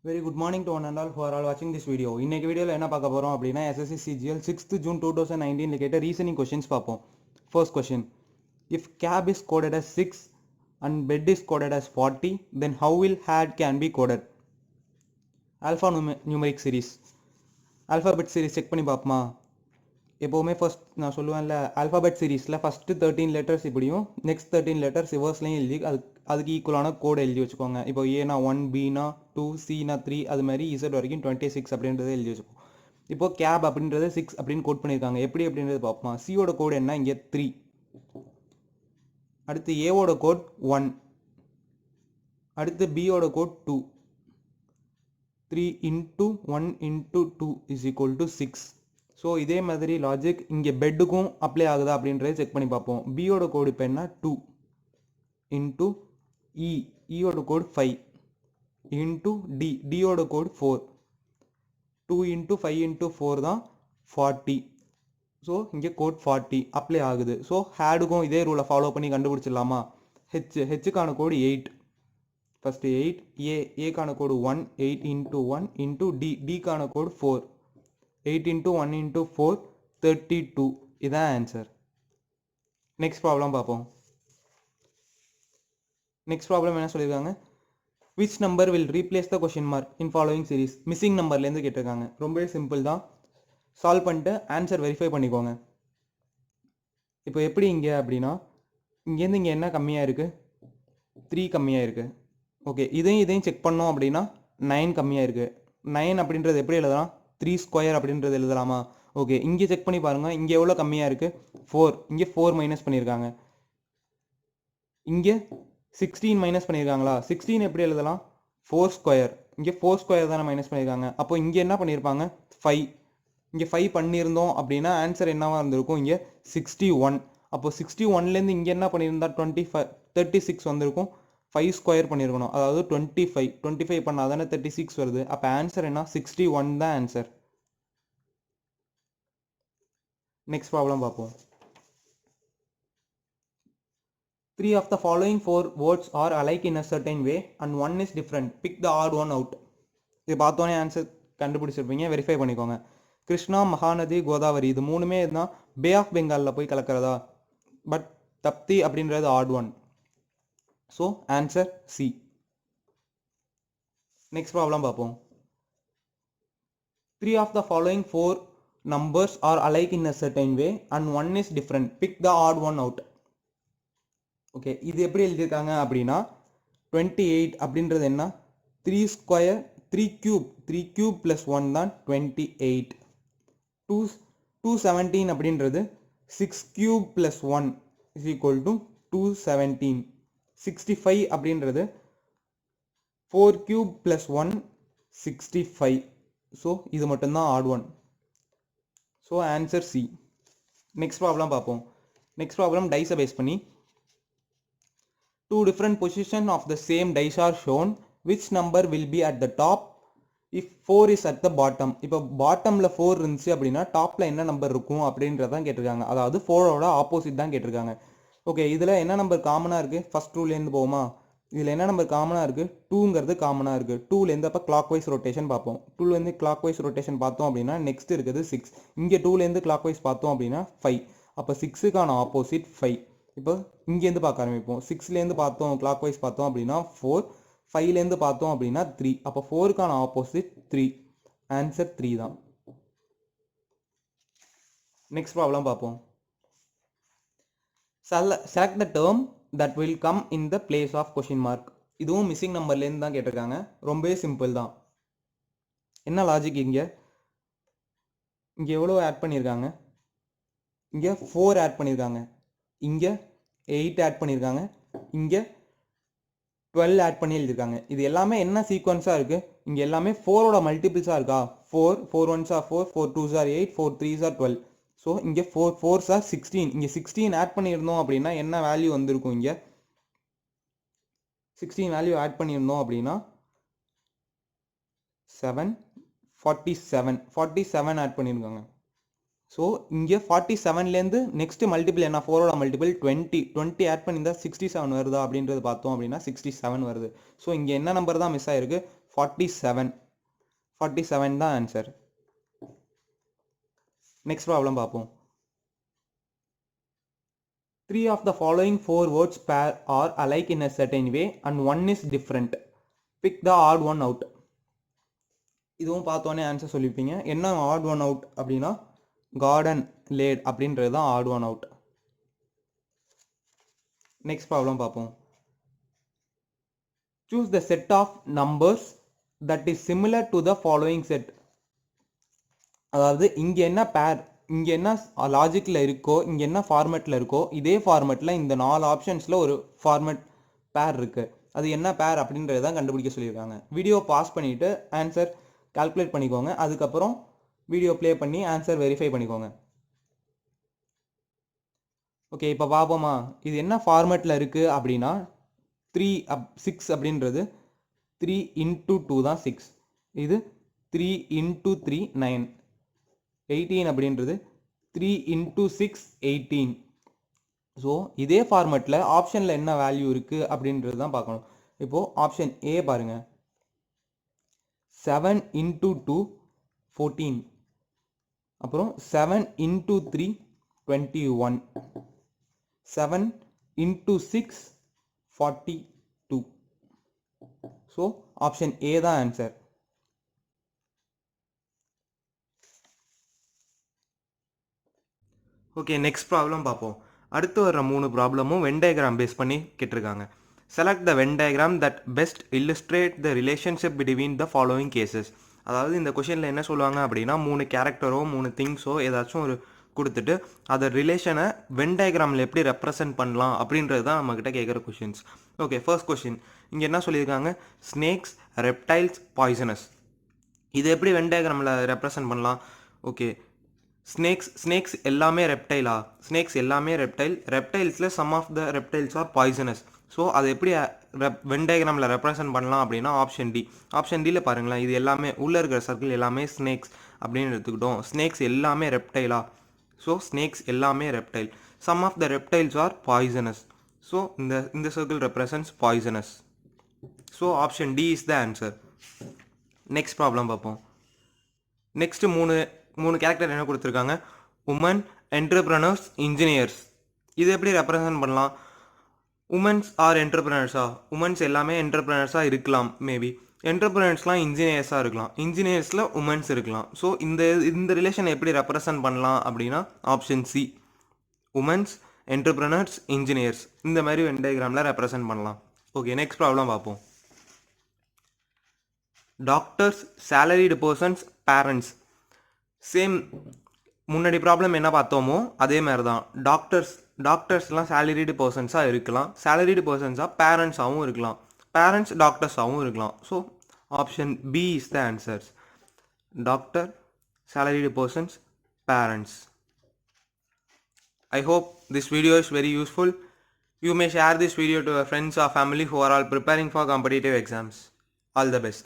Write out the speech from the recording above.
Very good morning to one and all who are all watching this video. இன்னைக்கு வீடியோல என்ன பார்க்க போறோம் அப்படின்னா SSC CGL 6th June 2019 கேட்ட ரீசனிங் क्वेश्चंस பார்ப்போம். First question. If cab is coded as 6 and bed is coded as 40, then how will had can be coded? Alpha numeric series. Alphabet series check பண்ணி பார்ப்போமா? எப்போவுமே first நான் சொல்லுவேன்ல alphabet சீரீஸில் first 13 letters இப்படியும் next 13 letters ரிவர்ஸ்லையும் எழுதி அதுக்கு ஈக்குவலான கோடு எழுதி வச்சுக்கோங்க. இப்போ ஏனா 1, பினா 2, சினா 3, அது மாதிரி இசட் வரைக்கும் 26 அப்படின்றத எழுதி வச்சுப்போம். இப்போ கேப் அப்படின்றது 6 அப்படின்னு கோட் பண்ணியிருக்காங்க. எப்படி அப்படின்றது பார்ப்போமா? சியோட கோடு என்ன? இங்கே 3. அடுத்து ஏவோட கோட் 1. அடுத்து பியோட code 2. 3 into 1 into 2 is equal to 6. So இதே மாதிரி லாஜிக் இங்கே பெட்டுக்கும் அப்ளை ஆகுதா அப்படின்றத செக் பண்ணி பார்ப்போம். பியோட கோடு இப்போ என்ன? 2 இன்ட்டு இயோட கோடு 5 இன்ட்டு டியோட கோடு 4. 2 இன்ட்டு 5 இன்ட்டு 4 தான் 40. ஸோ இங்கே கோட் 40 அப்ளை ஆகுது. ஸோ ஹேடுக்கும் இதே ரூலை ஃபாலோ பண்ணி கண்டுபிடிச்சிடலாமா? ஹெச்சுக்கான கோடு 8. ஃபஸ்ட்டு 8. ஏக்கான கோடு 1. 8 இன்ட்டு 1 இன்ட்டு டிக்கான கோடு 4. 8 into 1 into 4 32. இதான் ஆன்சர். நெக்ஸ்ட் ப்ராப்ளம் பார்ப்போம். நெக்ஸ்ட் ப்ராப்ளம் என்ன சொல்லியிருக்காங்க? Which number will replace the question mark in following series? Missing நம்பர்லேருந்து கேட்டிருக்காங்க. ரொம்பவே சிம்பிள் தான். சால்வ் பண்ணிட்டு ஆன்சர் வெரிஃபை பண்ணிக்கோங்க. இப்போ எப்படி இங்கே அப்படின்னா இங்கேருந்து இங்கே என்ன கம்மியாக இருக்குது? 3 கம்மியாக இருக்குது. ஓகே, இதையும் செக் பண்ணோம் அப்படின்னா 9 கம்மியாக இருக்குது. 9 அப்படின்றது எப்படி எழுதலாம்? 3 ஸ்கொயர் அப்படின்றது எழுதலாமா? ஓகே, இங்கே செக் பண்ணி பாருங்கள். இங்கே எவ்வளோ கம்மியாக இருக்குது? 4. இங்கே 4 மைனஸ் பண்ணியிருக்காங்க. இங்கே 16 மைனஸ் பண்ணியிருக்காங்களா? 16 எப்படி எழுதலாம்? 4 ஸ்கொயர். இங்கே 4 ஸ்கொயர் தானே மைனஸ் பண்ணியிருக்காங்க. அப்போ இங்கே என்ன பண்ணியிருப்பாங்க? 5. இங்கே 5 பண்ணியிருந்தோம் அப்படின்னா ஆன்சர் என்னவாக இருந்திருக்கும்? இங்கே 61. அப்போ 61லேருந்து இங்கே என்ன பண்ணியிருந்தா 36 வந்திருக்கும். 5 ஸ்கொயர் பண்ணியிருக்கணும். அதாவது 25 பண்ணால் தானே 36 வருது. அப்போ ஆன்சர் என்ன? 61 தான் ஆன்சர். நெக்ஸ்ட் ப்ராப்ளம் பார்ப்போம். 3 of the following 4 words are alike in a certain way and one is different. Pick the odd one out. இது பார்த்தோன்னே ஆன்சர் கண்டுபிடிச்சிருப்பீங்க. வெரிஃபை பண்ணிக்கோங்க. கிருஷ்ணா, மகாநதி, கோதாவரி இது மூணுமே தான் பே ஆஃப் பெங்காலில் போய் கலக்கிறதா? பட் தப்தி அப்படின்றது odd one. So answer C. Next problem பார்ப்போம். 3 of the following 4 numbers are alike in a certain way and one is different. Pick the odd one out. Okay, இது எப்படி எழுதியிருக்காங்க அப்படின்னா 28 அப்படின்றது என்ன? 3 ஸ்கொயர் 3 கியூப் ப்ளஸ் 1 தான் 28. 217 அப்படின்றது 6 cube plus 1 is equal to 217. 65 அப்படின்றது 4 கியூப் ப்ளஸ் 1 65. ஸோ இது மட்டும்தான் odd one. So answer C. Next problem பார்ப்போம். நெக்ஸ்ட் ப்ராப்ளம் டைஸை பேஸ் பண்ணி 2 different positions of the same dice are shown. Which number will be at the top if 4 is at the bottom? இப்போ பாட்டமில் 4 இருந்துச்சு அப்படின்னா டாப்பில் என்ன நம்பர் இருக்கும் அப்படின்றதான் கேட்டிருக்காங்க. அதாவது 4ஓட ஆப்போசிட் தான் கேட்டிருக்காங்க. ஓகே, இதில் என்ன நம்பர் காமனாக இருக்குது? ஃபஸ்ட் ரூல்லேருந்து போவோமா? இதில் என்ன நம்பர் காமனாக இருக்குது? 2ங்கிறது காமனாக இருக்குது. 2லேருந்து அப்போ கிளாக் வைஸ் ரொட்டேஷன் பார்ப்போம். 2லேருந்து கிளாக் வைஸ் ரொட்டேஷன் பார்த்தோம் அப்படின்னா நெக்ஸ்ட் இருக்குது 6. இங்கே 2லேருந்து கிளாக் வைஸ் பார்த்தோம் அப்படின்னா 5. அப்போ 6க்கான ஆப்போசிட் 5. இப்போ இங்கேருந்து பார்க்க ஆரம்பிப்போம். 6லேருந்து பார்த்தோம் கிளாக் வைஸ் பார்த்தோம் அப்படின்னா 4. 5லேருந்து பார்த்தோம் அப்படின்னா 3. அப்போ 4க்கான ஆப்போசிட் 3. ஆன்சர் 3 தான். நெக்ஸ்ட் ப்ராப்ளம் பார்ப்போம். Select the term that will come in the place of question mark. இதுவும் மிஸ்ஸிங் நம்பர்லேருந்து தான் கேட்டிருக்காங்க. ரொம்பவே சிம்பிள் தான். என்ன லாஜிக்? இங்கே எவ்வளோ ஆட் பண்ணியிருக்காங்க? இங்கே 4 ஆட் பண்ணியிருக்காங்க. இங்கே 8 ஆட் பண்ணியிருக்காங்க. இங்கே 12 ஆட் பண்ணி எழுதியிருக்காங்க. இது எல்லாமே என்ன சீக்வன்ஸாக இருக்குது? இங்கே எல்லாமே 4ஓட மல்டிபிள்ஸாக இருக்கா? 4 1s are 4, 4 2s are 8, 4 3s are 12. So இங்கே 4 4s are 16. இங்கே 16 ஆட் பண்ணியிருந்தோம் அப்படின்னா என்ன வேல்யூ வந்திருக்கும்? இங்கே 16 வேல்யூ ஆட் பண்ணியிருந்தோம் அப்படின்னா 47 ஆட் பண்ணியிருக்காங்க. ஸோ இங்கே 47லேருந்து நெக்ஸ்ட் மல்டிபிள் என்ன? 4ஓட மல்டிபிள் 20 ஆட் பண்ணியிருந்தா 67 வருதா அப்படின்றது பார்த்தோம் அப்படின்னா 67 வருது. ஸோ இங்கே என்ன நம்பர் தான் மிஸ் ஆயிருக்கு? 47 தான் ஆன்சர். நெக்ஸ்ட் ப்ராப்ளம் பார்ப்போம். 3 of the following 4 words pair are alike in a certain way and one is different. Pick the odd one out. இதுவும் பார்த்தோன்னே ஆன்சர் சொல்லியிருப்பீங்க. என்ன ஆட் ஒன் அவுட் அப்படின்னா கார்டன் லேட் அப்படின்றது தான் odd one out. Next problem பார்ப்போம். Choose the set of numbers that is similar to the following set. அதாவது இங்கே என்ன பேர், இங்கே என்ன லாஜிக்கில் இருக்கோ, இங்கே என்ன ஃபார்மேட்டில் இருக்கோ, இதே ஃபார்மேட்டில் இந்த 4 ஆப்ஷன்ஸில் ஒரு ஃபார்மேட் பேர் இருக்குது. அது என்ன பேர் அப்படின்றது தான் கண்டுபிடிக்க சொல்லியிருக்காங்க. வீடியோ பாஸ் பண்ணிவிட்டு ஆன்சர் கால்குலேட் பண்ணிக்கோங்க. அதுக்கப்புறம் வீடியோ ப்ளே பண்ணி ஆன்சர் வெரிஃபை பண்ணிக்கோங்க. ஓகே, இப்போ பார்ப்போமா. இது என்ன ஃபார்மேட்டில் இருக்குது அப்படின்னா 6 அப்படின்றது 3 into 2 தான் 6. இது 3 into 3 9. 18 அப்படின்றது 3 into 6 18. ஸோ இதே ஃபார்மேட்டில் ஆப்ஷனில் என்ன வேல்யூ இருக்குது அப்படின்றது தான் பார்க்கணும். இப்போது ஆப்ஷன் ஏ பாருங்கள், 7 into 2 14. அப்புறம் 7 into 3 21. 7 into 6 42. So option A தான் ஆன்சர். ஓகே, நெக்ஸ்ட் ப்ராப்ளம் பார்ப்போம். அடுத்து வர்ற 3 ப்ராப்ளமும் வென் டயக்ராம் பேஸ் பண்ணி கேட்டிருக்காங்க. Select the Venn diagram that best illustrate the relationship between the following cases. அதாவது இந்த கொஷனில் என்ன சொல்லுவாங்க அப்படின்னா 3 கேரக்டரோ 3 திங்ஸோ ஏதாச்சும் ஒரு கொடுத்துட்டு அதை ரிலேஷனை வென் டயக்ராமில் எப்படி ரெப்ரசன்ட் பண்ணலாம் அப்படின்றது தான் நம்மக்கிட்ட கேட்குற கொஷின்ஸ். ஓகே, ஃபர்ஸ்ட் கொஷின் இங்கே என்ன சொல்லியிருக்காங்க, ஸ்னேக்ஸ், ரெப்டைல்ஸ், பாய்சனஸ். இது எப்படி வென் டயக்ராமில் ரெப்ரசன்ட் பண்ணலாம்? ஓகே, ஸ்னேக்ஸ் எல்லாமே ரெப்டைலா? ஸ்னேக்ஸ் எல்லாமே ரெப்டைல். ரெப்டைல்ஸில் some of the reptiles are poisonous. So அதை எப்படி வென் டயக்ராமில் ரெப்ரசன்ட் பண்ணலாம் அப்படின்னா ஆப்ஷன் டி. ஆப்ஷன் டியில் பாருங்களேன், இது எல்லாமே உள்ளே இருக்கிற சர்க்கிள் எல்லாமே ஸ்னேக்ஸ் அப்படின்னு எடுத்துக்கிட்டோம். ஸ்னேக்ஸ் எல்லாமே ரெப்டைலா? ஸோ ஸ்னேக்ஸ் எல்லாமே reptile. Some of the reptiles are poisonous. So இந்த circle represents poisonous. So option D is the answer. Next problem பார்ப்போம். நெக்ஸ்ட்டு மூணு கேரக்டர் என்ன கொடுத்துருக்காங்க, உமன், என்டர்பிரனர்ஸ், இன்ஜினியர்ஸ். இது எப்படி ரெப்ரசன்ட் பண்ணலாம்? Women's R என்டர்பிரனர்ஸா? உமன்ஸ் எல்லாமே என்டர்பிரனர்ஸாக இருக்கலாம், மேபி. என்டர்பிரனர்ஸ்லாம் இன்ஜினியர்ஸாக இருக்கலாம், இன்ஜினியர்ஸில் உமன்ஸ் இருக்கலாம். ஸோ இந்த ரிலேஷனை எப்படி ரெப்ரசன்ட் பண்ணலாம் அப்படின்னா option C, women's, entrepreneurs, engineers. இந்த மாதிரி வென் டயக்ராமில் ரெப்ரசன்ட் பண்ணலாம். ஓகே, நெக்ஸ்ட் ப்ராப்ளம் பார்ப்போம். Doctors, salaried persons, parents. Same முன்னாடி ப்ராப்ளம் என்ன பார்த்தோமோ அதே மாதிரி தான். டாக்டர்ஸ்லாம் சேலரிடு பர்சன்ஸாக இருக்கலாம், சேலரிடு பர்சன்ஸாக பேரண்ட்ஸாகவும் இருக்கலாம், பேரண்ட்ஸ் டாக்டர்ஸாகவும் இருக்கலாம். So option B is the answers. Doctor, salaried persons, parents. I hope this video is very useful. You may share this video to your friends or family who are all preparing for competitive exams. All the best.